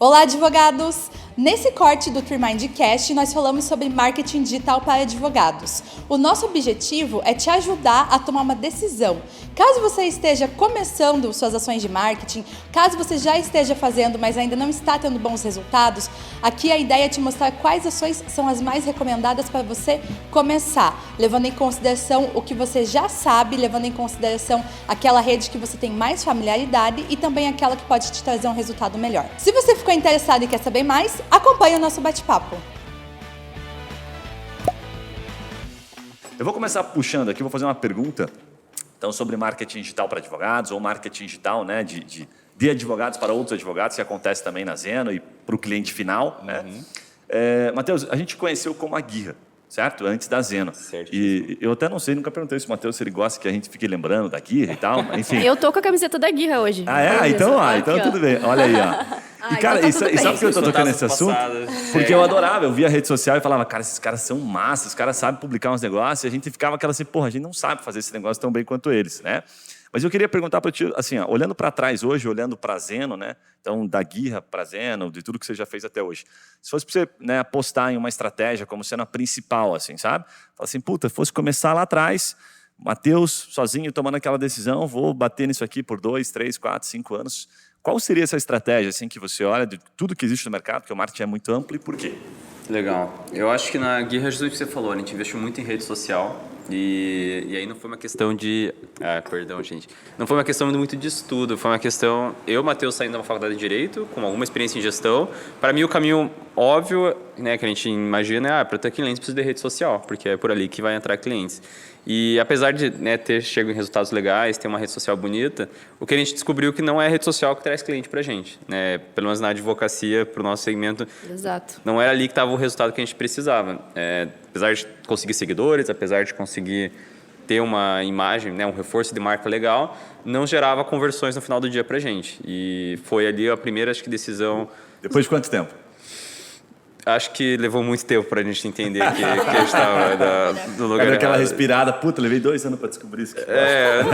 Olá, advogados! Nesse corte do TreeMindCast, nós falamos sobre marketing digital para advogados. O nosso objetivo é te ajudar a tomar uma decisão. Caso você esteja começando suas ações de marketing, caso você já esteja fazendo, mas ainda não está tendo bons resultados, aqui a ideia é te mostrar quais ações são as mais recomendadas para você começar, levando em consideração o que você já sabe, levando em consideração aquela rede que você tem mais familiaridade e também aquela que pode te trazer um resultado melhor. Se você ficou interessado e quer saber mais, acompanhe o nosso bate-papo. Eu vou começar puxando aqui, vou fazer uma pergunta então, sobre marketing digital para advogados ou marketing digital, né, de advogados para outros advogados, que acontece também na Zeno e para o cliente final. Né? Matheus, a gente conheceu como a Guirra, certo? Antes da Zeno. Certo. E eu até não sei, nunca perguntei se o Matheus, se ele gosta que a gente fique lembrando da Guirra e tal, enfim. Eu tô com a camiseta da Guirra hoje. Ah, é? Então tudo bem. Olha aí, ó. E, cara, então tá e sabe por que eu tô tocando nesse assunto? Porque eu adorava, eu via a rede social e falava, cara, esses caras são massa, os caras sabem publicar uns negócios, e a gente ficava aquela assim, porra, a gente não sabe fazer esse negócio tão bem quanto eles, né? Mas eu queria perguntar para ti, assim, ó, olhando para trás hoje, olhando para Zeno, né? Então, da Guirra para Zeno, de tudo que você já fez até hoje. Se fosse para você, né, apostar em uma estratégia como sendo a principal, assim, sabe? Fala assim, puta, fosse começar lá atrás, Matheus, sozinho, tomando aquela decisão, vou bater nisso aqui por 2, 3, 4, 5 anos. Qual seria essa estratégia, assim, que você olha de tudo que existe no mercado, porque o marketing é muito amplo, e por quê? Legal. Eu acho que na Guirra, tudo que você falou, a gente investiu muito em rede social e aí não foi uma questão de... perdão, gente. Não foi uma questão muito de estudo, foi uma questão... Eu, Matheus, saindo da faculdade de Direito, com alguma experiência em gestão, para mim o caminho óbvio, né, que a gente imagina para ter clientes precisa de rede social, porque é por ali que vai entrar clientes. E apesar de, né, ter chegado em resultados legais, ter uma rede social bonita, o que a gente descobriu que não é a rede social que traz cliente para a gente. Né? Pelo menos na advocacia, para o nosso segmento, Exato. Não era ali que estava o resultado que a gente precisava. Apesar de conseguir seguidores, apesar de conseguir ter uma imagem, né, um reforço de marca legal, não gerava conversões no final do dia para a gente. E foi ali a primeira, acho que, decisão... Depois de quanto tempo? Acho que levou muito tempo para a gente entender que a gente estava do lugar errado. Aquela respirada, puta, levei 2 anos para descobrir isso.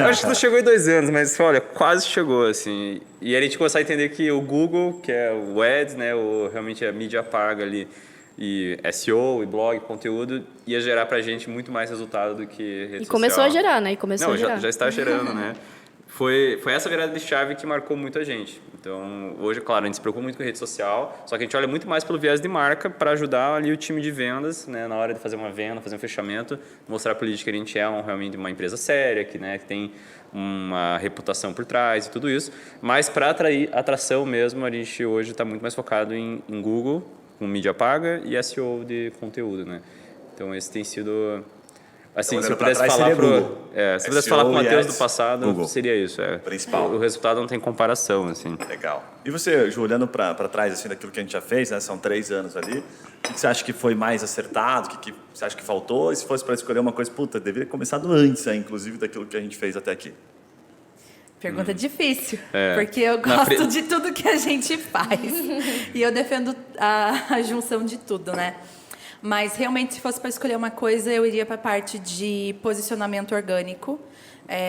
Acho que não chegou em 2 anos, mas olha, quase chegou, assim. E a gente começou a entender que o Google, que é o Ads, né, realmente a mídia paga ali, e SEO, e blog, conteúdo, ia gerar para a gente muito mais resultado do que rede social. E começou a gerar, né? Já está gerando, né? Foi essa virada de chave que marcou muito a gente. Então, hoje, claro, a gente se preocupa muito com rede social, só que a gente olha muito mais pelo viés de marca para ajudar ali o time de vendas, né, na hora de fazer uma venda, fazer um fechamento, mostrar para eles que a gente é realmente uma empresa séria, que, né, que tem uma reputação por trás e tudo isso. Mas para atrair atração mesmo, a gente hoje está muito mais focado em Google, com mídia paga e SEO de conteúdo, né? Então, esse tem sido... Assim, então, se eu pudesse falar com o Matheus do passado, Google seria isso. Principal. O resultado não tem comparação, assim. Legal. E você, Ju, olhando para trás, assim, daquilo que a gente já fez, né? São 3 anos ali, o que você acha que foi mais acertado? O que você acha que faltou? E se fosse para escolher uma coisa, puta, deveria ter começado antes, né? Inclusive, daquilo que a gente fez até aqui. Pergunta difícil, porque eu gosto de tudo que a gente faz. E eu defendo a junção de tudo, né? Mas, realmente, se fosse para escolher uma coisa, eu iria para a parte de posicionamento orgânico.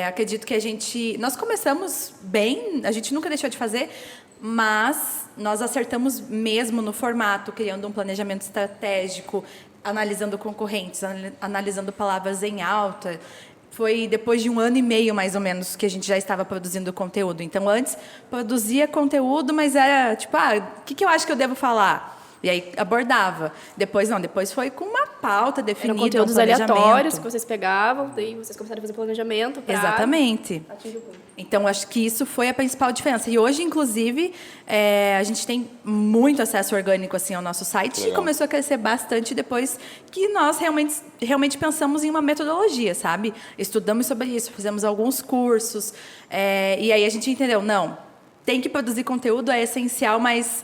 Acredito que nós começamos bem, a gente nunca deixou de fazer, mas nós acertamos mesmo no formato, criando um planejamento estratégico, analisando concorrentes, analisando palavras em alta. Foi depois de 1 ano e meio, mais ou menos, que a gente já estava produzindo conteúdo. Então, antes, produzia conteúdo, mas era tipo, o que eu acho que eu devo falar? E aí abordava. Depois foi com uma pauta definida, eram conteúdos aleatórios que vocês pegavam, daí vocês começaram a fazer planejamento para exatamente. Atingir o público. Então, acho que isso foi a principal diferença. E hoje, inclusive, a gente tem muito acesso orgânico assim, ao nosso site. Legal. E começou a crescer bastante depois que nós realmente pensamos em uma metodologia, sabe? Estudamos sobre isso, fizemos alguns cursos. E aí a gente entendeu, não, tem que produzir conteúdo, é essencial, mas...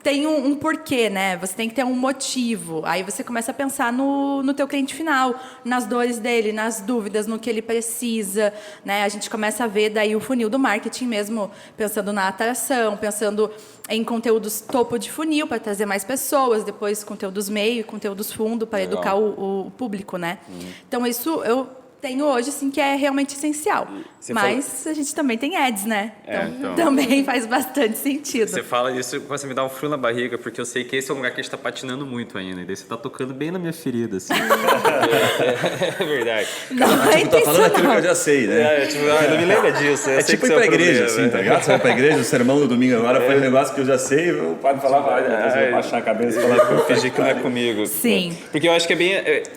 tem um porquê, né? Você tem que ter um motivo. Aí você começa a pensar no teu cliente final, nas dores dele, nas dúvidas, no que ele precisa, né? A gente começa a ver daí o funil do marketing mesmo, pensando na atração, pensando em conteúdos topo de funil para trazer mais pessoas, depois conteúdos meio e conteúdos fundo para educar o público, né? Então, isso eu tenho hoje, assim, que é realmente essencial. Mas a gente também tem ads, né? Então, também faz bastante sentido. Você fala isso, começa a me dar um frio na barriga, porque eu sei que esse é um lugar que a gente tá patinando muito ainda. E daí você tá tocando bem na minha ferida, assim. É verdade. Não, tipo, tá falando aquilo que eu já sei, né? Não me lembra disso. É tipo ir pra igreja, assim, tá ligado? Você vai pra igreja, o sermão do domingo agora foi um negócio que eu já sei, o padre falava, eu vou baixar a cabeça e falar que eu fingir que não é comigo. Sim. Porque eu acho que é bem...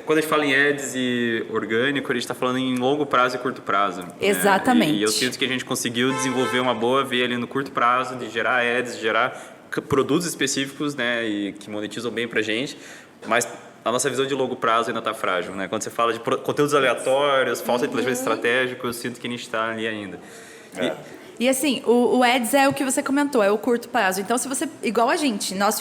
quando a gente fala em ads e orgânico, a gente tá falando em longo prazo e curto prazo. Exatamente. E eu sinto que a gente conseguiu desenvolver uma boa veia ali no curto prazo, de gerar ads, de gerar produtos específicos, né, e que monetizam bem pra gente, mas a nossa visão de longo prazo ainda tá frágil, né? Quando você fala de conteúdos aleatórios, falta de planejamento estratégico, eu sinto que a gente tá ali ainda. E assim, o ads é o que você comentou, é o curto prazo. Então, se você, igual a gente, nós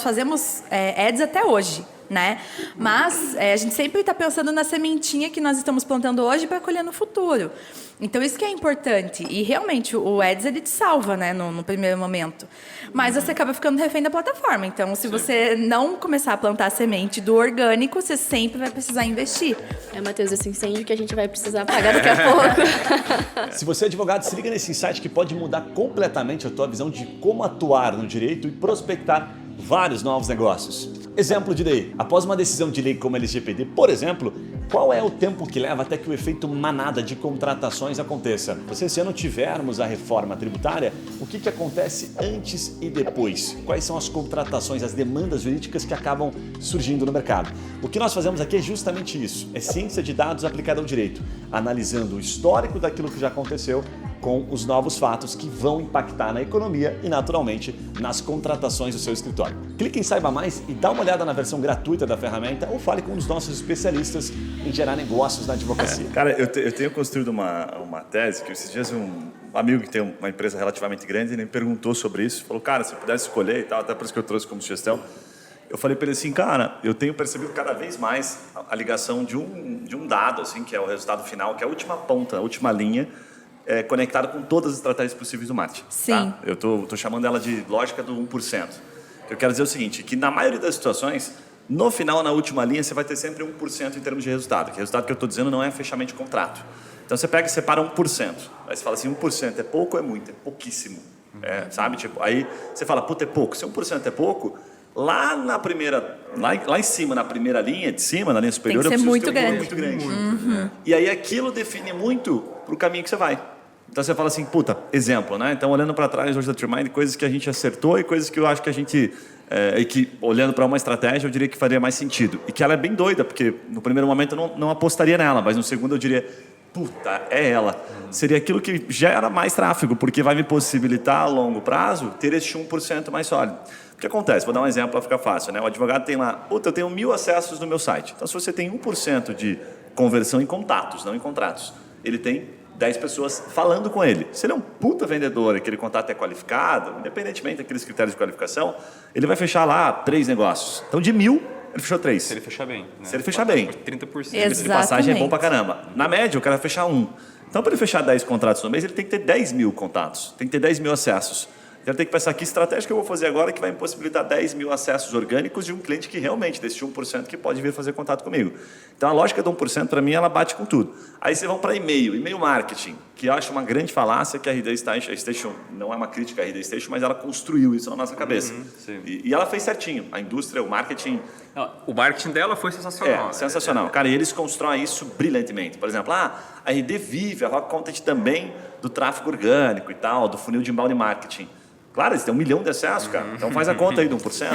fazemos ads até hoje, né? Mas a gente sempre está pensando na sementinha que nós estamos plantando hoje para colher no futuro. Então, isso que é importante. E, realmente, o ads, ele te salva, né, no primeiro momento. Mas você acaba ficando refém da plataforma. Então, se você não começar a plantar a semente do orgânico, você sempre vai precisar investir. Matheus, esse incêndio que a gente vai precisar apagar daqui a pouco. Se você é advogado, se liga nesse insight que pode mudar completamente a tua visão de como atuar no direito e prospectar vários novos negócios. Exemplo de lei. Após uma decisão de lei como a LGPD, por exemplo, qual é o tempo que leva até que o efeito manada de contratações aconteça? Se não tivermos a reforma tributária, o que acontece antes e depois? Quais são as contratações, as demandas jurídicas que acabam surgindo no mercado? O que nós fazemos aqui é justamente isso, é ciência de dados aplicada ao direito, analisando o histórico daquilo que já aconteceu com os novos fatos que vão impactar na economia e, naturalmente, nas contratações do seu escritório. Clique em Saiba Mais e dá uma olhada na versão gratuita da ferramenta ou fale com um dos nossos especialistas em gerar negócios na advocacia. Cara, eu tenho construído uma tese que esses dias um amigo que tem uma empresa relativamente grande, ele me perguntou sobre isso, falou, cara, se eu pudesse escolher e tal, até por isso que eu trouxe como sugestão, eu falei para ele assim, cara, eu tenho percebido cada vez mais a ligação de um dado, assim, que é o resultado final, que é a última ponta, a última linha, conectado com todas as estratégias possíveis do marketing. Sim. Tá? Eu tô chamando ela de lógica do 1%. Eu quero dizer o seguinte, que na maioria das situações, no final, na última linha, você vai ter sempre 1% em termos de resultado. Que o resultado que eu estou dizendo não é fechamento de contrato. Então, você pega e separa 1%. Aí você fala assim, 1% é pouco ou é muito? É pouquíssimo. Sabe? Tipo, aí você fala, puta, é pouco. Se 1% é pouco, lá na primeira, lá em cima, na primeira linha de cima, na linha superior, tem que ser eu muito preciso ter grande. muito grande. E aí aquilo define muito para o caminho que você vai. Então você fala assim, puta, exemplo, né? Então olhando para trás hoje da Trimind, coisas que a gente acertou e coisas que eu acho que a gente, e que olhando para uma estratégia eu diria que faria mais sentido. E que ela é bem doida, porque no primeiro momento eu não apostaria nela, mas no segundo eu diria, puta, é ela. Seria aquilo que gera mais tráfego, porque vai me possibilitar a longo prazo ter este 1% mais sólido. O que acontece? Vou dar um exemplo para ficar fácil, né? O advogado tem lá, puta, eu tenho 1000 acessos no meu site. Então se você tem 1% de conversão em contatos, não em contratos, ele tem 10 pessoas falando com ele. Se ele é um puta vendedor, aquele contato é qualificado, independentemente daqueles critérios de qualificação, ele vai fechar lá 3 negócios. Então, de 1000, ele fechou 3. Se ele fechar bem. Né? Se ele fechar bem. 30%. Esse de passagem é bom pra caramba. Na média, o cara vai fechar 1. Então, para ele fechar 10 contratos no mês, ele tem que ter 10 mil contatos. Tem que ter 10 mil acessos. Então, ele tem que pensar que estratégia que eu vou fazer agora que vai me possibilitar 10 mil acessos orgânicos de um cliente que realmente, desse 1% que pode vir fazer contato comigo. Então, a lógica do 1%, para mim, ela bate com tudo. Aí, vocês vão para e-mail marketing, que eu acho uma grande falácia que a RD Station, não é uma crítica à RD Station, mas ela construiu isso na nossa cabeça. E ela fez certinho. A indústria, o marketing... Não, o marketing dela foi sensacional. Sensacional. Cara, e eles constroem isso brilhantemente. Por exemplo, a RD vive, a Rock Content também, do tráfego orgânico e tal, do funil de inbound marketing. Claro, eles têm 1 milhão de acessos, cara. Então faz a conta aí de 1%.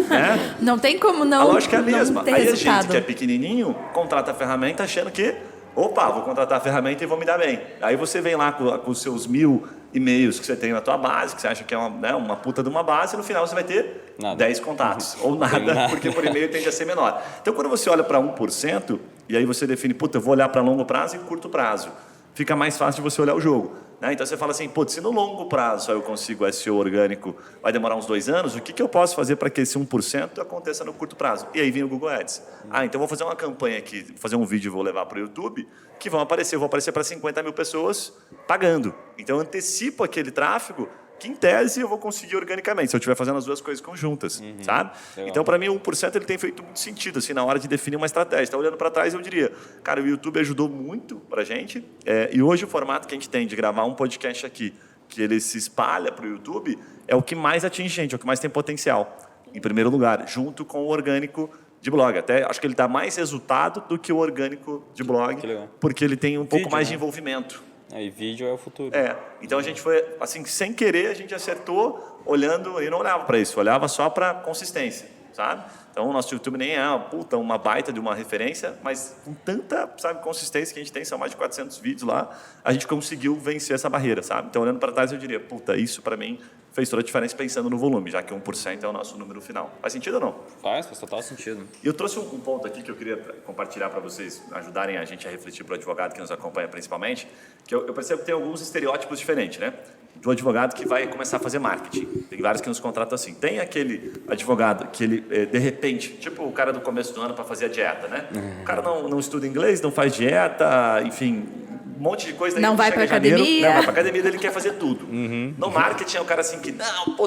Né? Não tem como não. A lógica é a mesma. Aí resultado. A gente que é pequenininho, contrata a ferramenta achando que, opa, vou contratar a ferramenta e vou me dar bem. Aí você vem lá com os seus 1000 e-mails que você tem na tua base, que você acha que é uma puta de uma base, e no final você vai ter 10 contatos. Ou nada, porque por e-mail tende a ser menor. Então quando você olha para 1%, e aí você define, puta, eu vou olhar para longo prazo e curto prazo. Fica mais fácil de você olhar o jogo. Então você fala assim, pô, se no longo prazo eu consigo SEO orgânico, vai demorar uns 2 anos, o que eu posso fazer para que esse 1% aconteça no curto prazo? E aí vem o Google Ads. Então vou fazer uma campanha aqui, vou fazer um vídeo e vou levar para o YouTube, que eu vou aparecer para 50 mil pessoas pagando. Então eu antecipo aquele tráfego que em tese eu vou conseguir organicamente, se eu estiver fazendo as duas coisas conjuntas, sabe? Legal. Então, para mim, o 1% ele tem feito muito sentido, assim, na hora de definir uma estratégia. Então, olhando para trás, eu diria, cara, o YouTube ajudou muito para a gente, e hoje o formato que a gente tem de gravar um podcast aqui, que ele se espalha para o YouTube, é o que mais atinge gente, é o que mais tem potencial, em primeiro lugar, junto com o orgânico de blog. Até acho que ele dá mais resultado do que o orgânico de blog, porque ele tem um pouco mais de envolvimento. E vídeo é o futuro. Então a gente foi, assim, sem querer, a gente acertou olhando, e não olhava para isso, olhava só para consistência, sabe? Então o nosso YouTube nem é uma baita de uma referência, mas com tanta, sabe, consistência que a gente tem, são mais de 400 vídeos lá, a gente conseguiu vencer essa barreira, sabe? Então olhando para trás eu diria, isso para mim fez toda a diferença pensando no volume, já que 1% é o nosso número final. Faz sentido ou não? Faz total sentido. E eu trouxe um ponto aqui que eu queria compartilhar para vocês, ajudarem a gente a refletir para o advogado que nos acompanha principalmente, que eu percebo que tem alguns estereótipos diferentes, né? Do advogado que vai começar a fazer marketing. Tem vários que nos contratam assim. Tem aquele advogado que ele, de repente, tipo o cara do começo do ano para fazer a dieta, né? O cara não estuda inglês, não faz dieta, enfim, um monte de coisa. Não vai para academia. Não vai para academia, ele quer fazer tudo. No marketing é o cara assim que,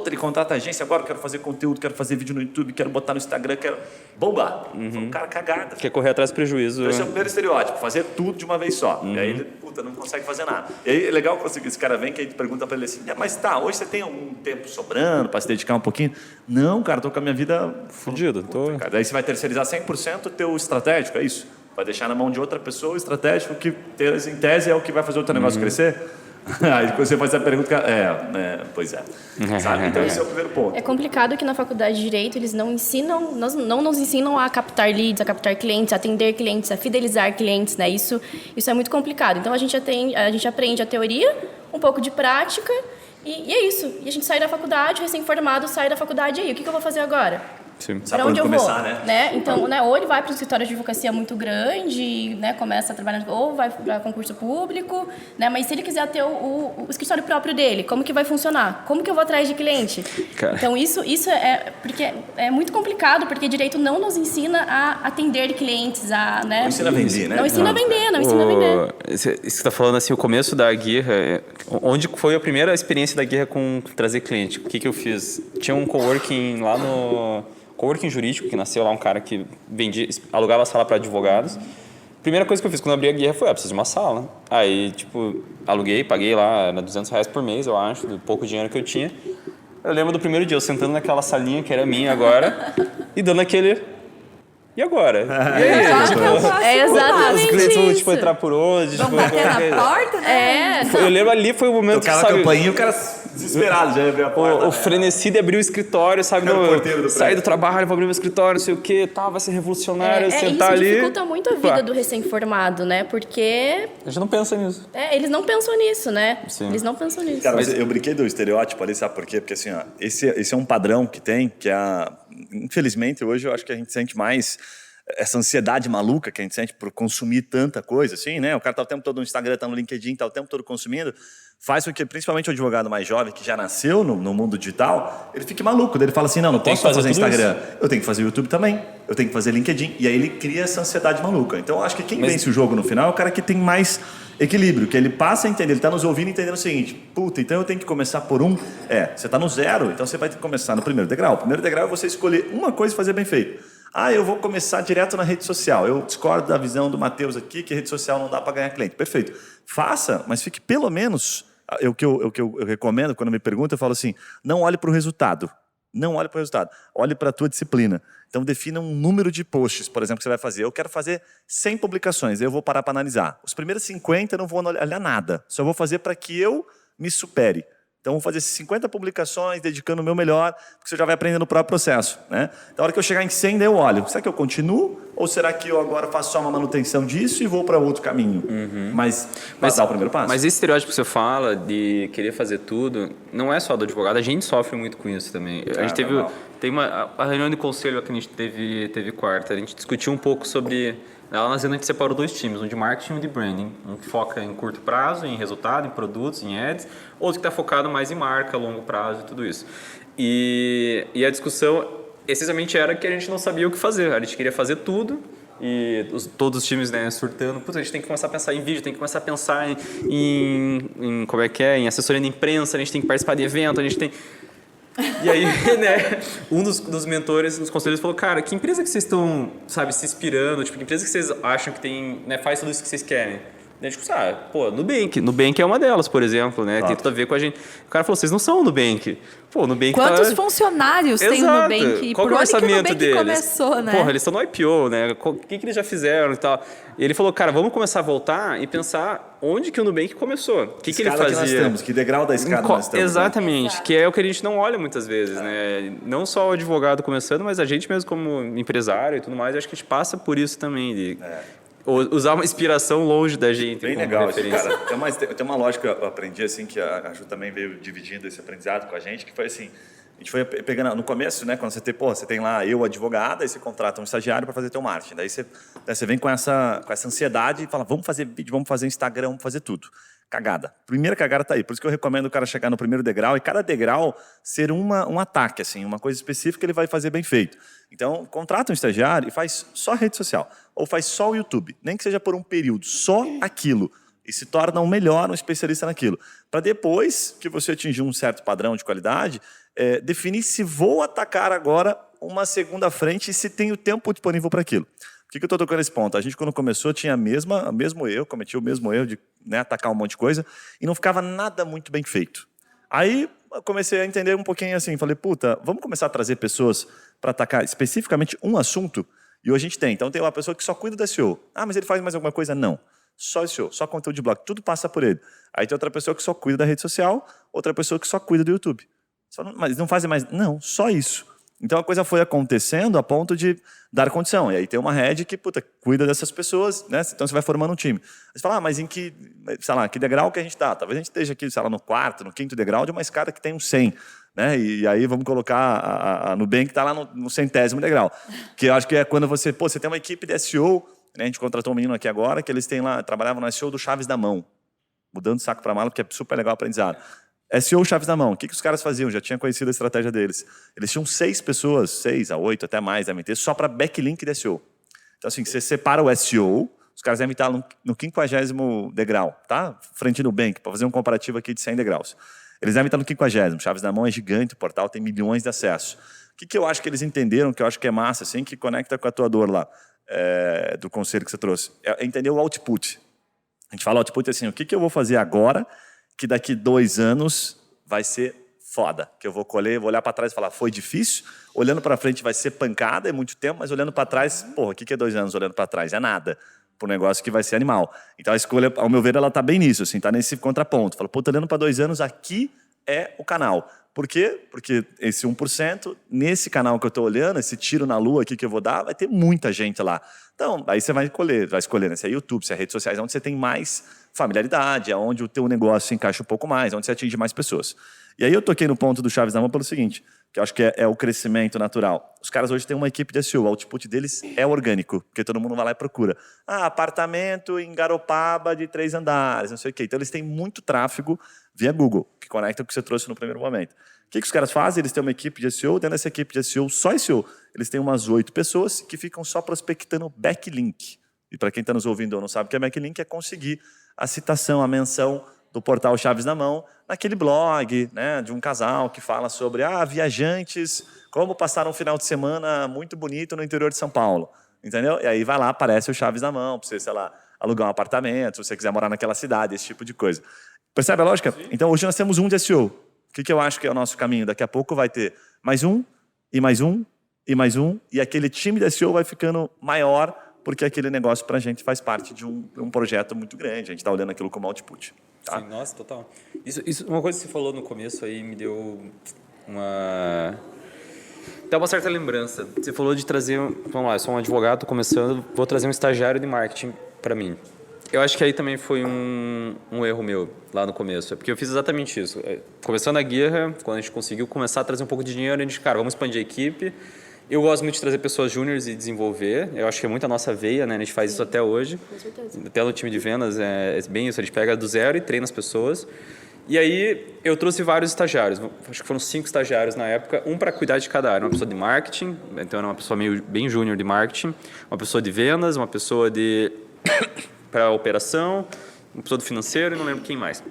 ele contrata agência, agora eu quero fazer conteúdo, quero fazer vídeo no YouTube, quero botar no Instagram, quero bombar. Um cara cagado. Quer correr atrás do prejuízo. Esse é o primeiro estereótipo, fazer tudo de uma vez só. E aí ele, não consegue fazer nada. E aí é legal que esse cara vem, que a gente pergunta para ele assim, mas hoje você tem algum tempo sobrando para se dedicar um pouquinho? Não, cara, tô com a minha vida fudido. Daí você vai terceirizar 100% o teu estratégico, é isso? Vai deixar na mão de outra pessoa o estratégico que, em tese, é o que vai fazer o teu negócio crescer? Aí quando você faz essa pergunta, pois é. Sabe? Então esse é o primeiro ponto. É complicado que na faculdade de Direito eles não nos ensinam a captar leads, a captar clientes, a atender clientes, a fidelizar clientes, né? Isso é muito complicado. Então a gente aprende a teoria, um pouco de prática e é isso. E a gente sai da faculdade, recém-formado, sai da faculdade, e aí, o que eu vou fazer agora? Para onde eu começar, vou? Né? Então, né, ou ele vai para um escritório de advocacia muito grande, né, começa a trabalhar, ou vai para concurso público, né, mas se ele quiser ter o escritório próprio dele, como que vai funcionar? Como que eu vou atrás de cliente? Cara. Então, isso porque é muito complicado, porque direito não nos ensina a atender clientes, né? Não ensina a vender, né? Não ensina a vender. Isso que você está falando, assim, o começo da Guerra, onde foi a primeira experiência da Guerra com trazer cliente? O que eu fiz? Tinha um coworking lá no... coworking jurídico, que nasceu lá, um cara que alugava sala para advogados. Primeira coisa que eu fiz quando eu abri a Guerra foi, preciso de uma sala. Aí, aluguei, paguei lá, era R$200 por mês, eu acho, do pouco dinheiro que eu tinha. Eu lembro do primeiro dia, eu sentando naquela salinha que era minha agora, e dando aquele... E agora? E aí? Exatamente os clientes vão, isso. Entrar por onde? Vão bater na porta, né? Eu lembro ali, foi o momento que, sabe... a campainha, o cara desesperado já abriu a porta. O frenesi de abrir o escritório, sabe? Sair do trabalho, vou abrir meu escritório, não sei o quê, vai ser revolucionário, sentar ali... Isso dificulta muito a vida do recém-formado, né? Porque... A gente não pensa nisso. Eles não pensam nisso, né? Sim. Eles não pensam nisso. Cara, mas eu brinquei do estereótipo ali, sabe por quê? Porque assim, esse é um padrão que tem, que infelizmente hoje eu acho que a gente sente mais essa ansiedade maluca que a gente sente por consumir tanta coisa, assim, né? O cara tá o tempo todo no Instagram, tá no LinkedIn, tá o tempo todo consumindo, faz com que, principalmente o advogado mais jovem, que já nasceu no mundo digital, ele fique maluco. Ele fala assim, não posso só fazer Instagram, eu tenho que fazer YouTube também, eu tenho que fazer LinkedIn, e aí ele cria essa ansiedade maluca. Então, eu acho que quem vence o jogo no final é o cara que tem mais equilíbrio, que ele passa a entender, ele está nos ouvindo entendendo o seguinte, então eu tenho que começar por você está no zero, então você vai ter que começar no primeiro degrau. O primeiro degrau é você escolher uma coisa e fazer bem feito. Eu vou começar direto na rede social. Eu discordo da visão do Matheus aqui, que rede social não dá para ganhar cliente. Perfeito. Faça, mas fique pelo menos... O que eu recomendo, quando me perguntam, eu falo assim, não olhe para o resultado. Não olhe para o resultado. Olhe para a tua disciplina. Então, defina um número de posts, por exemplo, que você vai fazer. Eu quero fazer 100 publicações, eu vou parar para analisar. Os primeiros 50 eu não vou olhar nada. Só vou fazer para que eu me supere. Então, vou fazer 50 publicações, dedicando o meu melhor, porque você já vai aprendendo no próprio processo, né? Então, a hora que eu chegar em 100, daí eu olho. Será que eu continuo? Ou será que eu agora faço só uma manutenção disso e vou para outro caminho? Mas dar o primeiro passo. Mas esse estereótipo que você fala de querer fazer tudo, não é só do advogado, a gente sofre muito com isso também. A gente teve a reunião de conselho que a gente teve quarta, a gente discutiu um pouco sobre... Lá na Zena a gente separou 2 times, um de marketing e um de branding. Um que foca em curto prazo, em resultado, em produtos, em ads. Outro que está focado mais em marca, longo prazo e tudo isso. E a discussão essencialmente era que a gente não sabia o que fazer. A gente queria fazer tudo todos os times, né, surtando. Puta, a gente tem que começar a pensar em vídeo, tem que começar a pensar em como é que é, em assessoria de imprensa, a gente tem que participar de evento, a gente tem... E aí, né, um dos mentores, dos conselheiros falou, cara, que empresa que vocês estão, sabe, se inspirando? Tipo, que empresa que vocês acham que tem, né, faz tudo isso que vocês querem? A gente pô, Nubank é uma delas, por exemplo, né? Tem tudo a ver com a gente. O cara falou, vocês não são o Nubank. Pô, o Nubank Quantos funcionários tem o Nubank? Qual que é o orçamento deles? Começou, né? Porra, eles estão no IPO, né? O que eles já fizeram e tal. E ele falou, cara, vamos começar a voltar e pensar onde que o Nubank começou. O que ele fazia? Que nós estamos, que degrau da escada nós estamos. Exatamente, né? Que é o que a gente não olha muitas vezes, né? Não só o advogado começando, mas a gente mesmo como empresário e tudo mais, acho que a gente passa por isso também, usar uma inspiração longe da gente. Bem legal isso, cara. Tem uma lógica que eu aprendi, assim, que a Ju também veio dividindo esse aprendizado com a gente, que foi assim, a gente foi pegando, no começo, né, quando você tem lá eu, advogada, aí você contrata um estagiário para fazer teu marketing, daí você vem com essa ansiedade e fala, vamos fazer vídeo, vamos fazer Instagram, vamos fazer tudo. Cagada. Primeira cagada tá aí. Por isso que eu recomendo o cara chegar no primeiro degrau e cada degrau ser um ataque, assim, uma coisa específica ele vai fazer bem feito. Então, contrata um estagiário e faz só rede social. Ou faz só o YouTube. Nem que seja por um período. Só aquilo. E se torna um melhor, um especialista naquilo. Para depois que você atingir um certo padrão de qualidade, definir se vou atacar agora uma segunda frente e se tenho tempo disponível para aquilo. Por que eu estou tocando esse ponto? A gente, quando começou, tinha o mesmo erro, cometia o mesmo erro de, né, atacar um monte de coisa e não ficava nada muito bem feito. Aí eu comecei a entender um pouquinho assim, falei, puta, vamos começar a trazer pessoas para atacar especificamente um assunto? E hoje a gente tem. Então tem uma pessoa que só cuida da SEO. Ah, mas ele faz mais alguma coisa? Não. Só SEO, só conteúdo de blog, tudo passa por ele. Aí tem outra pessoa que só cuida da rede social, outra pessoa que só cuida do YouTube. Mas não fazem mais... Não, só isso. Então a coisa foi acontecendo a ponto de dar condição. E aí tem uma head que, puta, cuida dessas pessoas, né? Então você vai formando um time. Aí você fala, mas em que, sei lá, que degrau que a gente está? Talvez a gente esteja aqui, sei lá, no quarto, no quinto degrau de uma escada que tem um 100, né? E aí vamos colocar a Nubank que está lá no 100º degrau. Que eu acho que é quando você tem uma equipe de SEO, né? A gente contratou um menino aqui agora que eles têm lá, trabalhavam no SEO do Chaves da Mão. Mudando saco para mala, porque é super legal o aprendizado. SEO Chaves da Mão, o que os caras faziam? Já tinha conhecido a estratégia deles. Eles tinham 6 pessoas, 6 a 8, até mais, devem ter, só para backlink de SEO. Então, assim, você separa o SEO, os caras devem estar no 50º degrau, tá? Frente no Nubank, para fazer um comparativo aqui de 100 degraus. Eles devem estar no 50º. Chaves da Mão é gigante, o portal tem milhões de acessos. O que eu acho que eles entenderam, que eu acho que é massa, assim, que conecta com a tua dor lá, do conselho que você trouxe, é entender o output. A gente fala output assim, o que eu vou fazer agora que daqui 2 anos vai ser foda. Que eu vou colher, vou olhar para trás e falar, foi difícil. Olhando para frente vai ser pancada, é muito tempo, mas olhando para trás, porra, o que é 2 anos olhando para trás? É nada. Para um negócio que vai ser animal. Então a escolha, ao meu ver, ela está bem nisso, assim, está nesse contraponto. Fala, pô, tô olhando para 2 anos, aqui é o canal. Por quê? Porque esse 1%, nesse canal que eu estou olhando, esse tiro na lua aqui que eu vou dar, vai ter muita gente lá. Então, aí você vai escolher, né? Se é YouTube, se é redes sociais, onde você tem mais familiaridade, é onde o teu negócio se encaixa um pouco mais, onde você atinge mais pessoas. E aí eu toquei no ponto do Chaves da Mão pelo seguinte, que eu acho que é o crescimento natural. Os caras hoje têm uma equipe de SEO, o output deles é orgânico, porque todo mundo vai lá e procura. Apartamento em Garopaba de 3 andares, não sei o quê. Então eles têm muito tráfego via Google, que conecta com o que você trouxe no primeiro momento. O que os caras fazem? Eles têm uma equipe de SEO, dentro dessa equipe de SEO, só SEO, eles têm umas 8 pessoas que ficam só prospectando backlink. E para quem está nos ouvindo ou não sabe o que é backlink, é conseguir a citação, a menção do portal Chaves na Mão, naquele blog, né, de um casal que fala sobre viajantes, como passar um final de semana muito bonito no interior de São Paulo. Entendeu? E aí vai lá, aparece o Chaves na Mão, para você, sei lá, alugar um apartamento, se você quiser morar naquela cidade, esse tipo de coisa. Percebe a lógica? Sim. Então hoje nós temos um de SEO. O que eu acho que é o nosso caminho? Daqui a pouco vai ter mais um, e mais um, e mais um, e aquele time de SEO vai ficando maior, porque aquele negócio para a gente faz parte de um projeto muito grande. A gente está olhando aquilo como output. Tá? Sim, nossa, total. Isso, uma coisa que você falou no começo aí me deu dá uma certa lembrança. Você falou de trazer, vamos lá, eu sou um advogado, estou começando, vou trazer um estagiário de marketing para mim. Eu acho que aí também foi um erro meu lá no começo, porque eu fiz exatamente isso. Começando a Guerra, quando a gente conseguiu começar a trazer um pouco de dinheiro, a gente, cara, vamos expandir a equipe. Eu gosto muito de trazer pessoas júniores e desenvolver. Eu acho que é muito a nossa veia, né? A gente faz isso até hoje. Com certeza. Até no time de vendas é bem isso. A gente pega do zero e treina as pessoas. E aí eu trouxe vários estagiários, acho que foram 5 estagiários na época, um para cuidar de cada área, uma pessoa de marketing, então era uma pessoa bem júnior de marketing, uma pessoa de vendas, uma pessoa para operação, uma pessoa do financeiro e não lembro quem mais.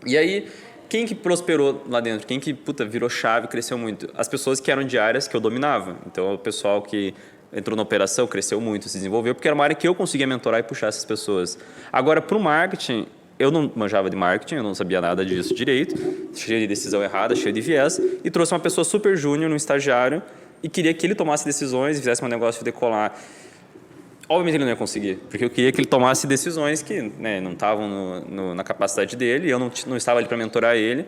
E aí, quem que prosperou lá dentro? Quem que virou chave, cresceu muito? As pessoas que eram de áreas que eu dominava. Então, o pessoal que entrou na operação cresceu muito, se desenvolveu, porque era uma área que eu conseguia mentorar e puxar essas pessoas. Agora, para o marketing, eu não manjava de marketing, eu não sabia nada disso direito, cheio de decisão errada, cheio de viés, e trouxe uma pessoa super júnior, um estagiário, e queria que ele tomasse decisões e fizesse um negócio decolar. Obviamente ele não ia conseguir, porque eu queria que ele tomasse decisões que, né, não estavam na capacidade dele, e eu não estava ali para mentorar ele.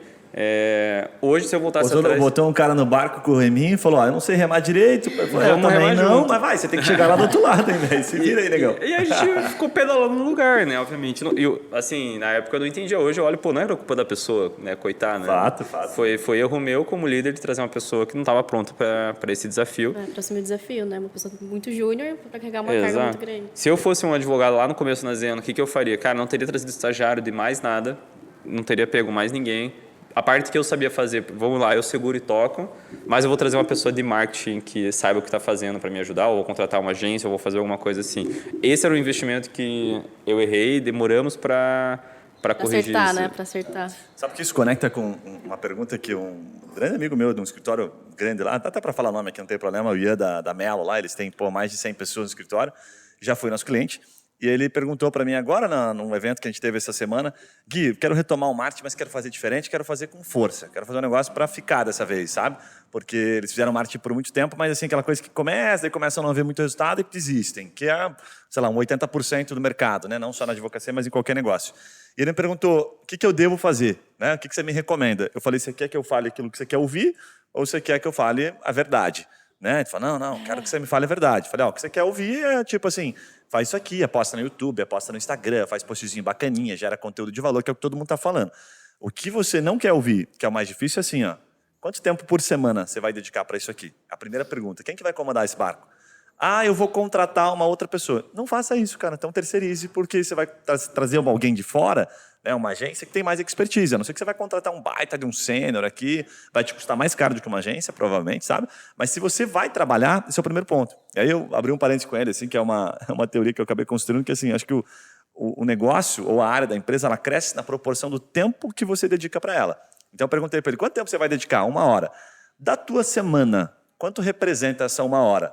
Hoje, se eu voltasse atrás... Botou um cara no barco com o reminho e falou, eu não sei remar direito. Eu também não, junto. Mas vai, você tem que chegar lá do outro lado, hein, velho? Se vira aí, negão. E a gente ficou pedalando no lugar, né, obviamente. Eu, assim, na época eu não entendia. Hoje eu olho, não era culpa da pessoa, né, coitada. Né? Fato. Foi erro meu como líder de trazer uma pessoa que não estava pronta para esse desafio. Para assumir o desafio, né? Uma pessoa muito júnior para carregar uma carga muito grande. Se eu fosse um advogado lá no começo na Zeno, o que eu faria? Cara, não teria trazido estagiário de mais nada, não teria pego mais ninguém. A parte que eu sabia fazer, vamos lá, eu seguro e toco, mas eu vou trazer uma pessoa de marketing que saiba o que está fazendo para me ajudar, ou vou contratar uma agência, ou vou fazer alguma coisa assim. Esse era o investimento que eu errei, demoramos para corrigir acertar, isso. né? Para acertar. Sabe que isso conecta com uma pergunta que um grande amigo meu de um escritório grande lá, dá até para falar o nome aqui, não tem problema, o Ian da Melo lá, eles têm mais de 100 pessoas no escritório, já foi nosso cliente. E ele perguntou para mim agora, num evento que a gente teve essa semana, Gui, quero retomar o marketing, mas quero fazer diferente, quero fazer com força, quero fazer um negócio para ficar dessa vez, sabe? Porque eles fizeram marketing por muito tempo, mas assim, aquela coisa que começam a não ver muito resultado e desistem, que é, sei lá, um 80% do mercado, né? Não só na advocacia, mas em qualquer negócio. E ele me perguntou, o que eu devo fazer? Né? O que você me recomenda? Eu falei, você quer que eu fale aquilo que você quer ouvir ou você quer que eu fale a verdade? Né? Ele falou, não, quero que você me fale a verdade. Eu falei, o que você quer ouvir é tipo assim, faz isso aqui, aposta no YouTube, aposta no Instagram, faz postzinho bacaninha, gera conteúdo de valor, que é o que todo mundo está falando. O que você não quer ouvir, que é o mais difícil, é assim, quanto tempo por semana você vai dedicar para isso aqui? A primeira pergunta, quem que vai comandar esse barco? Eu vou contratar uma outra pessoa. Não faça isso, cara, então terceirize, porque você vai trazer alguém de fora, né, uma agência que tem mais expertise, a não ser que você vai contratar um baita de um sênior aqui, vai te custar mais caro do que uma agência, provavelmente, sabe? Mas se você vai trabalhar, esse é o primeiro ponto. E aí eu abri um parênteses com ele, assim, que é uma teoria que eu acabei construindo, que assim, acho que o negócio ou a área da empresa, ela cresce na proporção do tempo que você dedica para ela. Então eu perguntei para ele, quanto tempo você vai dedicar? 1 hora. Da tua semana, quanto representa essa 1 hora?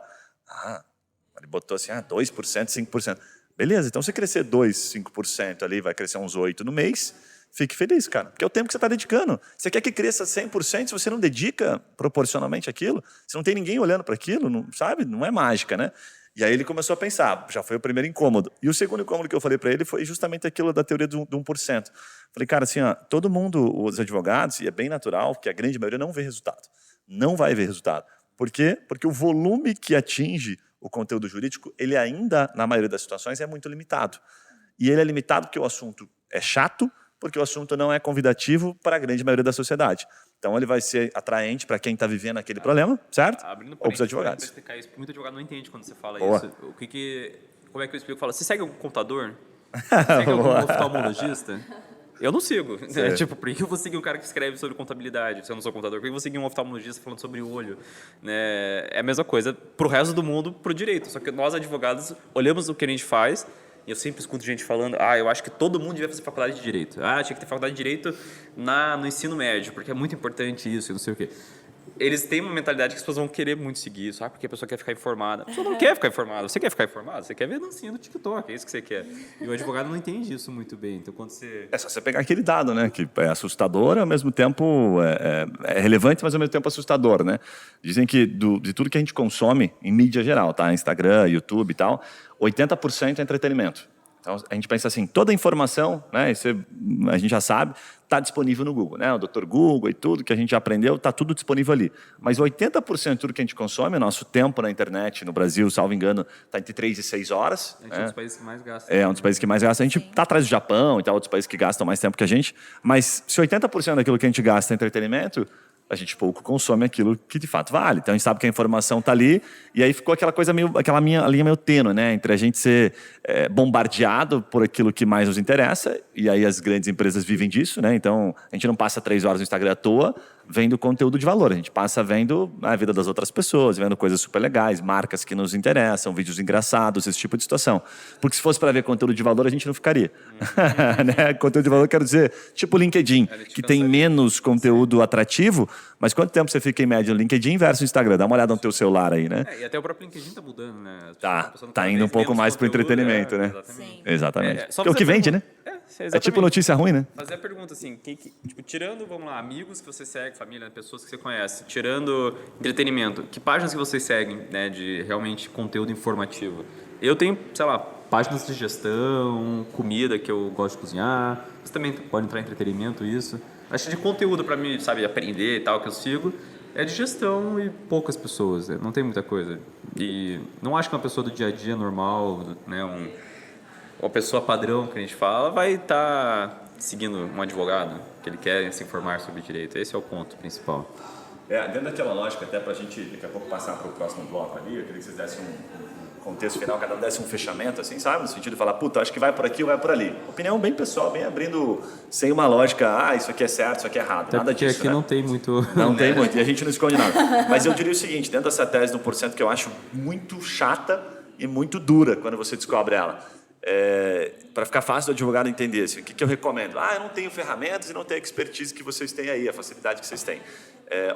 Ele botou assim, 2%, 5%. Beleza, então se crescer 2%, 5% ali, vai crescer uns 8% no mês, fique feliz, cara. Porque é o tempo que você está dedicando. Você quer que cresça 100%, se você não dedica proporcionalmente aquilo, se não tem ninguém olhando para aquilo, não, sabe? Não é mágica, né? E aí ele começou a pensar, já foi o primeiro incômodo. E o segundo incômodo que eu falei para ele foi justamente aquilo da teoria do 1%. Falei, cara, assim, todo mundo, os advogados, e é bem natural, que a grande maioria não vê resultado. Não vai ver resultado. Por quê? Porque o volume que atinge o conteúdo jurídico, ele ainda, na maioria das situações, é muito limitado. E ele é limitado porque o assunto é chato, porque o assunto não é convidativo para a grande maioria da sociedade. Então, ele vai ser atraente para quem está vivendo aquele problema, certo? Abrindo ou para os advogados. Explicar isso, muito advogado não entende quando você fala Boa. isso. Como é que eu explico? Fala, você segue algum contador? Você segue algum oftalmologista? Eu não sigo. Né? Tipo, por que eu vou seguir um cara que escreve sobre contabilidade, se eu não sou contador? Por que eu vou seguir um oftalmologista falando sobre o olho? Né? É a mesma coisa pro resto do mundo, pro direito. Só que nós, advogados, olhamos o que a gente faz, e eu sempre escuto gente falando, eu acho que todo mundo devia fazer faculdade de Direito. Tinha que ter faculdade de Direito no ensino médio, porque é muito importante isso, e não sei o quê. Eles têm uma mentalidade que as pessoas vão querer muito seguir isso, porque a pessoa quer ficar informada. A pessoa não quer ficar informada. Você quer ficar informado? Você quer ver dancinha no TikTok, é isso que você quer. E o advogado não entende isso muito bem. Então, quando você... É só você pegar aquele dado, né? Que é assustador, ao mesmo tempo é relevante, mas ao mesmo tempo assustador, né? Dizem que de tudo que a gente consome em mídia geral, tá? Instagram, YouTube e tal, 80% é entretenimento. Então, a gente pensa assim, toda a informação, né, isso a gente já sabe, está disponível no Google, né? O Dr. Google e tudo que a gente já aprendeu, está tudo disponível ali. Mas 80% de tudo que a gente consome, o nosso tempo na internet, no Brasil, salvo engano, está entre 3 e 6 horas. A gente é um dos países que mais gasta. É um dos países que mais gasta. A gente está atrás do Japão e tal, outros países que gastam mais tempo que a gente. Mas se 80% daquilo que a gente gasta é entretenimento, a gente pouco consome aquilo que de fato vale. Então a gente sabe que a informação está ali, e aí ficou aquela coisa aquela linha meio tênue, né? Entre a gente ser bombardeado por aquilo que mais nos interessa, e aí as grandes empresas vivem disso, né? Então a gente não passa 3 horas no Instagram à toa vendo conteúdo de valor, a gente passa vendo a vida das outras pessoas, vendo coisas super legais, marcas que nos interessam, vídeos engraçados, esse tipo de situação. Porque se fosse para ver conteúdo de valor, a gente não ficaria. Né? Conteúdo de valor, quero dizer, tipo o LinkedIn, que tem menos conteúdo atrativo, mas quanto tempo você fica em média no LinkedIn versus o Instagram? Dá uma olhada no teu celular aí, né? E até o próprio LinkedIn está mudando, né? Tá indo um pouco mais para o entretenimento, né? Exatamente. Porque é o que vende, né? É tipo notícia ruim, né? Fazer a pergunta assim, tipo, tirando, vamos lá, amigos que você segue, família, pessoas que você conhece, tirando entretenimento, que páginas que vocês seguem, né, de realmente conteúdo informativo? Eu tenho, sei lá, páginas de gestão, comida que eu gosto de cozinhar, você também pode entrar em entretenimento, isso. Acho que de conteúdo para mim, sabe, aprender e tal, que eu sigo, é de gestão e poucas pessoas, né? Não tem muita coisa. E não acho que uma pessoa do dia a dia normal, né, uma pessoa padrão que a gente fala, vai estar seguindo um advogado que ele quer se informar sobre direito. Esse é o ponto principal. Dentro daquela lógica, até para a gente daqui a pouco passar para o próximo bloco ali, eu queria que vocês dessem um contexto final, cada um desse um fechamento, assim, sabe? No sentido de falar, puta, acho que vai por aqui ou vai por ali. Opinião bem pessoal, bem abrindo, sem uma lógica, isso aqui é certo, isso aqui é errado. Até nada disso, aqui né? não tem muito... Não tem muito, e a gente não esconde nada. Mas eu diria o seguinte, dentro dessa tese do 1% que eu acho muito chata e muito dura quando você descobre ela. Para ficar fácil do advogado entender assim, o que eu recomendo? Eu não tenho ferramentas e não tenho a expertise que vocês têm aí, a facilidade que vocês têm.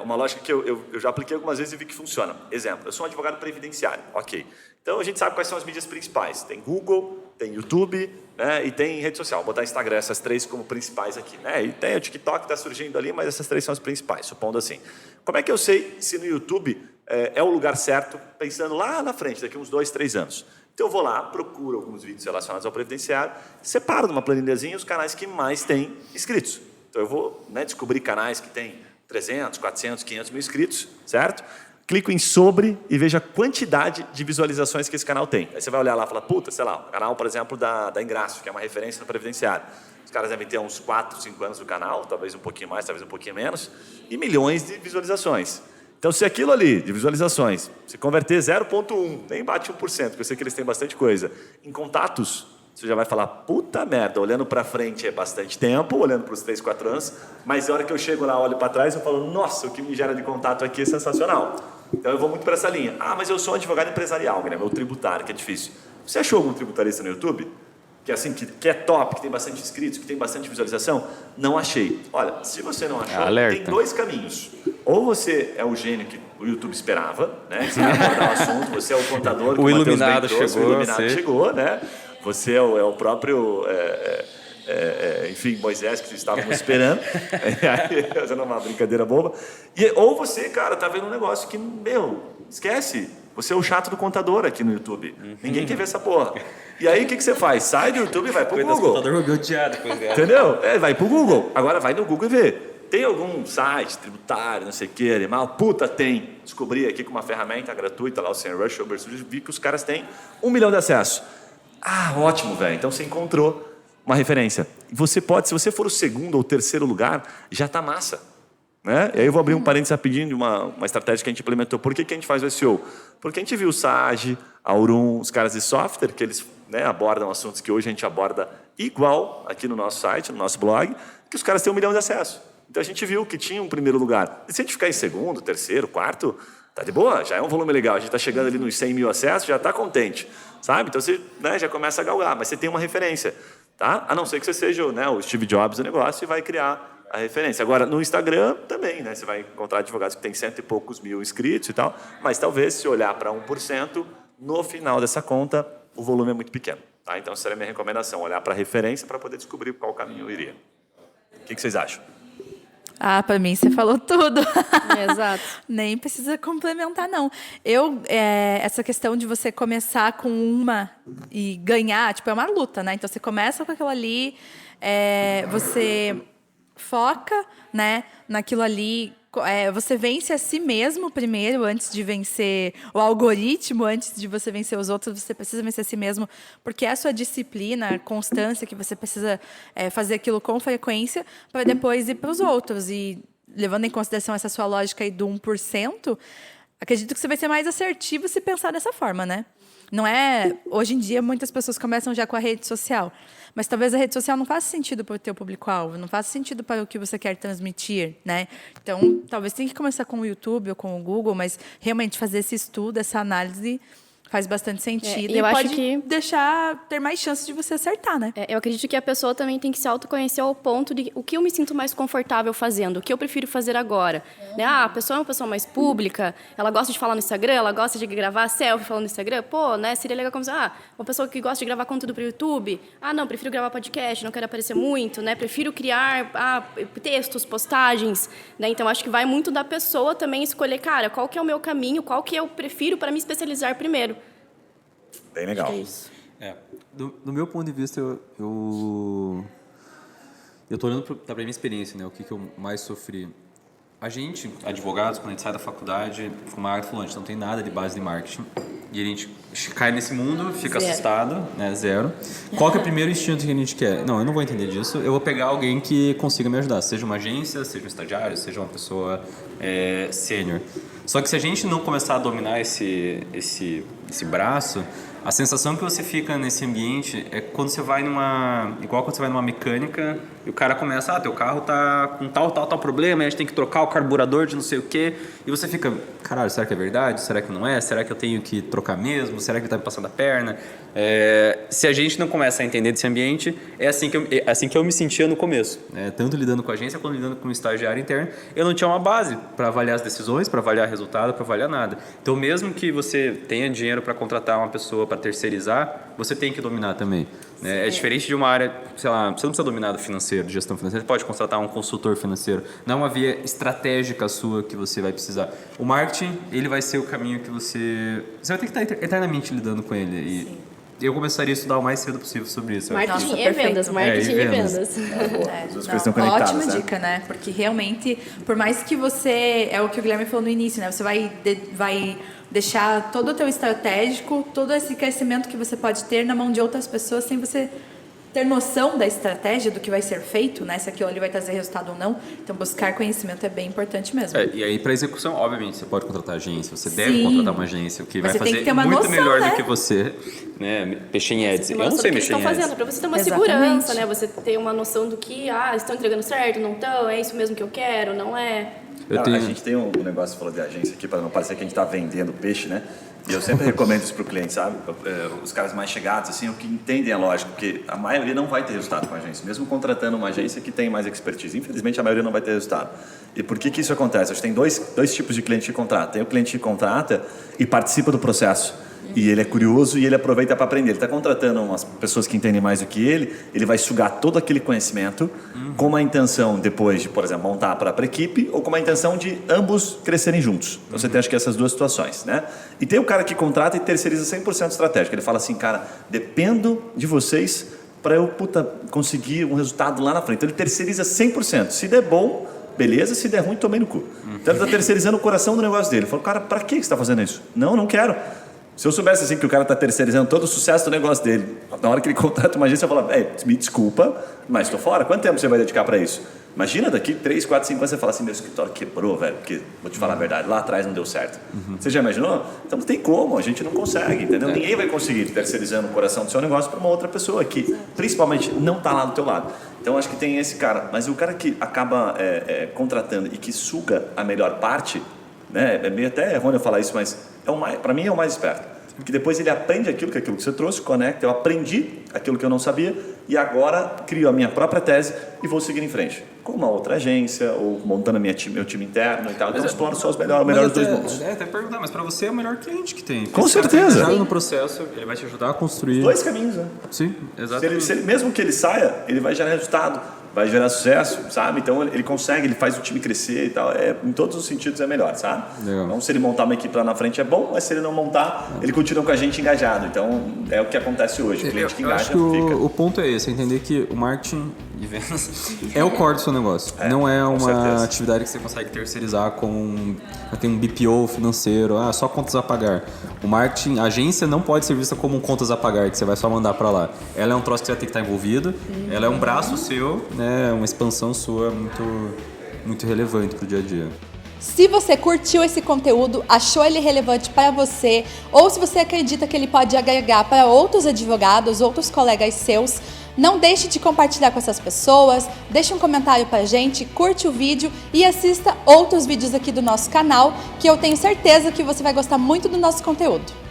Uma lógica que eu já apliquei algumas vezes e vi que funciona. Exemplo, eu sou um advogado previdenciário, ok. Então a gente sabe quais são as mídias principais. Tem Google, tem YouTube, né, e tem rede social. Vou botar Instagram, essas 3 como principais aqui. Né? E tem o TikTok que está surgindo ali, mas essas 3 são as principais, supondo assim. Como é que eu sei se no YouTube é o lugar certo, pensando lá na frente, daqui uns 2, 3 anos? Então eu vou lá, procuro alguns vídeos relacionados ao previdenciário, separo numa planilhazinha os canais que mais têm inscritos. Então eu vou, né, descobrir canais que têm 300, 400, 500 mil inscritos, certo? Clico em sobre e vejo a quantidade de visualizações que esse canal tem. Aí você vai olhar lá e falar, puta, sei lá, o canal, por exemplo, da Ingraço, que é uma referência no previdenciário. Os caras devem ter uns 4, 5 anos do canal, talvez um pouquinho mais, talvez um pouquinho menos, e milhões de visualizações. Então, se aquilo ali, de visualizações, se converter 0,1, nem bate 1%, porque eu sei que eles têm bastante coisa, em contatos, você já vai falar, puta merda, olhando para frente é bastante tempo, olhando para os 3, 4 anos, mas a hora que eu chego lá, olho para trás, eu falo, nossa, o que me gera de contato aqui é sensacional. Então, eu vou muito para essa linha. Mas eu sou um advogado empresarial, né? Meu tributário, que é difícil. Você achou algum tributarista no YouTube? Que é, assim, que é top, que tem bastante inscritos, que tem bastante visualização? Não achei. Olha, se você não achou, tem 2 caminhos. Ou você é o gênio que o YouTube esperava, né? Você vai abordar o assunto, você é o contador que o iluminado chegou, o iluminado chegou, né? Você é o próprio, enfim, Moisés que estávamos esperando, fazendo uma brincadeira boba. Ou você, cara, tá vendo um negócio que, esquece. Você é o chato do contador aqui no YouTube. Ninguém quer ver essa porra. E aí, o que você faz? Sai do YouTube e vai pro Google. O contador odiado depois dessa. Entendeu? Vai pro Google. Agora vai no Google e vê. Tem algum site tributário, não sei o que, animal? Puta, tem. Descobri aqui com uma ferramenta gratuita lá, o SEMrush, vi que os caras têm 1 milhão de acessos. Ótimo, velho. Então você encontrou uma referência. Você pode, se você for o 2º ou 3º lugar, já tá massa. Né? E aí eu vou abrir um parênteses rapidinho de uma estratégia que a gente implementou. Por que a gente faz o SEO? Porque a gente viu o Sage, Aurum, os caras de software, que eles, né, abordam assuntos que hoje a gente aborda igual aqui no nosso site, no nosso blog, que os caras têm 1 milhão de acessos. Então a gente viu que tinha um 1º lugar. E se a gente ficar em 2º, 3º, 4º, tá de boa, já é um volume legal. A gente está chegando ali nos 100 mil acessos, já está contente. Sabe? Então você, né, já começa a galgar, mas você tem uma referência. Tá? A não ser que você seja, né, o Steve Jobs do negócio e vai criar a referência. Agora, no Instagram também, né? Você vai encontrar advogados que têm 100 e poucos mil inscritos e tal, mas talvez, se olhar para 1%, no final dessa conta, o volume é muito pequeno. Tá? Então, essa seria a minha recomendação, olhar para a referência para poder descobrir qual caminho eu iria. O que vocês acham? Para mim você falou tudo. Exato. Nem precisa complementar, não. Essa questão de você começar com uma e ganhar, tipo, é uma luta, né? Então, você começa com aquilo ali, você foca, né, naquilo ali, você vence a si mesmo primeiro, antes de vencer o algoritmo, antes de você vencer os outros, você precisa vencer a si mesmo, porque é a sua disciplina, a constância que você precisa fazer aquilo com frequência, para depois ir para os outros. E levando em consideração essa sua lógica aí do 1%, acredito que você vai ser mais assertivo se pensar dessa forma, né? Não é... Hoje em dia, muitas pessoas começam já com a rede social. Mas talvez a rede social não faça sentido para o teu público-alvo, não faça sentido para o que você quer transmitir, né? Então, talvez tenha que começar com o YouTube ou com o Google, mas realmente fazer esse estudo, essa análise... Faz bastante sentido e pode ter mais chance de você acertar, né? Eu acredito que a pessoa também tem que se autoconhecer ao ponto de o que eu me sinto mais confortável fazendo, o que eu prefiro fazer agora. Né? A pessoa é uma pessoa mais pública, ela gosta de falar no Instagram, ela gosta de gravar selfie falando no Instagram. Pô, né, seria legal começar, uma pessoa que gosta de gravar conteúdo para o YouTube. Não, prefiro gravar podcast, não quero aparecer muito, né? Prefiro criar textos, postagens. Né? Então, acho que vai muito da pessoa também escolher, cara, qual que é o meu caminho, qual que eu prefiro para me especializar primeiro. Bem legal. É isso. Do meu ponto de vista, eu tô olhando para a minha experiência, né? O que eu mais sofri. A gente, advogados, quando a gente sai da faculdade, como a Agatha falou, a gente não tem nada de base de marketing. E a gente cai nesse mundo, fica assustado, né? Zero. Qual que é o primeiro instinto que a gente quer? Não, eu não vou entender disso. Eu vou pegar alguém que consiga me ajudar. Seja uma agência, seja um estagiário, seja uma pessoa sênior. Só que se a gente não começar a dominar esse braço, a sensação que você fica nesse ambiente é quando você vai igual quando você vai numa mecânica e o cara começa, teu carro tá com tal problema, a gente tem que trocar o carburador de não sei o quê, e você fica, caralho, será que é verdade? Será que não é? Será que eu tenho que trocar mesmo? Será que ele tá me passando a perna? Se a gente não começa a entender desse ambiente, é assim que eu me sentia no começo, né? Tanto lidando com a agência quanto lidando com o estagiário interno, eu não tinha uma base para avaliar as decisões, para avaliar resultado, para avaliar nada. Então, mesmo que você tenha dinheiro para contratar uma pessoa para terceirizar, você tem que dominar também. É diferente de uma área, sei lá, você não precisa dominar do financeiro, de gestão financeira, você pode contratar um consultor financeiro. Não é uma via estratégica sua que você vai precisar. O marketing, ele vai ser o caminho que você vai ter que estar eternamente lidando com ele. E eu começaria a estudar o mais cedo possível sobre isso. Marketing e vendas, marketing e vendas. As duas coisas estão conectadas. Ótima dica, né? Porque realmente, por mais que você... É o que o Guilherme falou no início, né? Você vai deixar todo o teu estratégico, todo esse crescimento que você pode ter na mão de outras pessoas sem você ter noção da estratégia, do que vai ser feito, né? Se aquilo ali vai trazer resultado ou não. Então, buscar conhecimento é bem importante mesmo. E aí, para execução, obviamente, você pode contratar agência, você deve contratar uma agência, o que vai fazer muito noção, melhor né? do que você, né? Mexer em ads. Eu não sei mexer em ads. Para você ter uma segurança, né? Você ter uma noção do que, estão entregando certo, não estão, é isso mesmo que eu quero, não é... A gente tem um negócio, você falou de agência aqui, para não parecer que a gente está vendendo peixe, né? E eu sempre recomendo isso para o cliente, sabe? Os caras mais chegados, assim, o que entendem a lógica, porque a maioria não vai ter resultado com a agência, mesmo contratando uma agência que tem mais expertise. Infelizmente, a maioria não vai ter resultado. E por que isso acontece? Acho que tem dois tipos de cliente que contrata. Tem o cliente que contrata e participa do processo. E ele é curioso e ele aproveita para aprender. Ele está contratando umas pessoas que entendem mais do que ele vai sugar todo aquele conhecimento com uma intenção depois de, por exemplo, montar a própria equipe ou com uma intenção de ambos crescerem juntos. Então, você tem, acho que, essas duas situações, né? E tem o cara que contrata e terceiriza 100% estratégico. Ele fala assim, cara, dependo de vocês para eu conseguir um resultado lá na frente. Então, ele terceiriza 100%. Se der bom, beleza. Se der ruim, tomei no cu. Então, ele está terceirizando o coração do negócio dele. Ele falou, cara, para que você está fazendo isso? Não quero. Se eu soubesse assim que o cara está terceirizando todo o sucesso do negócio dele, na hora que ele contrata uma agência, eu falo, me desculpa, mas estou fora. Quanto tempo você vai dedicar para isso? Imagina daqui 3, 4, 5 anos você fala assim, meu escritório quebrou, velho, porque, vou te falar a verdade, lá atrás não deu certo. Você já imaginou? Então não tem como, a gente não consegue, entendeu? Ninguém vai conseguir terceirizando o coração do seu negócio para uma outra pessoa que, principalmente, não está lá do teu lado. Então acho que tem esse cara, mas o cara que acaba contratando e que suga a melhor parte, né? É meio até errôneo eu falar isso, mas para mim é o mais esperto. Porque depois ele aprende aquilo que você trouxe, conecta, eu aprendi aquilo que eu não sabia e agora crio a minha própria tese e vou seguir em frente. Com uma outra agência ou montando meu time interno e tal. Então eu exploro só os melhores dois mundos. Até perguntar, mas para você é o melhor cliente que tem. Com certeza. No processo, ele vai te ajudar a construir... Dois caminhos, né? Sim, exatamente. Mesmo que ele saia, ele vai gerar resultado, vai gerar sucesso, sabe? Então ele consegue, ele faz o time crescer e tal. Em todos os sentidos é melhor, sabe? Legal. Então se ele montar uma equipe lá na frente é bom, mas se ele não montar, ele continua com a gente engajado. Então é o que acontece hoje. O cliente que engaja fica. O ponto é esse, é entender que o marketing de vendas é o core do seu negócio. Não é uma atividade que você consegue terceirizar tem um BPO financeiro, só contas a pagar. O marketing, a agência não pode ser vista como um contas a pagar, que você vai só mandar para lá. Ela é um troço que você vai ter que estar envolvido, ela é um braço seu, né, uma expansão sua muito muito relevante para o dia a dia. Se você curtiu esse conteúdo, achou ele relevante para você, ou se você acredita que ele pode agregar para outros advogados, outros colegas seus, não deixe de compartilhar com essas pessoas, deixe um comentário pra gente, curte o vídeo e assista outros vídeos aqui do nosso canal, que eu tenho certeza que você vai gostar muito do nosso conteúdo.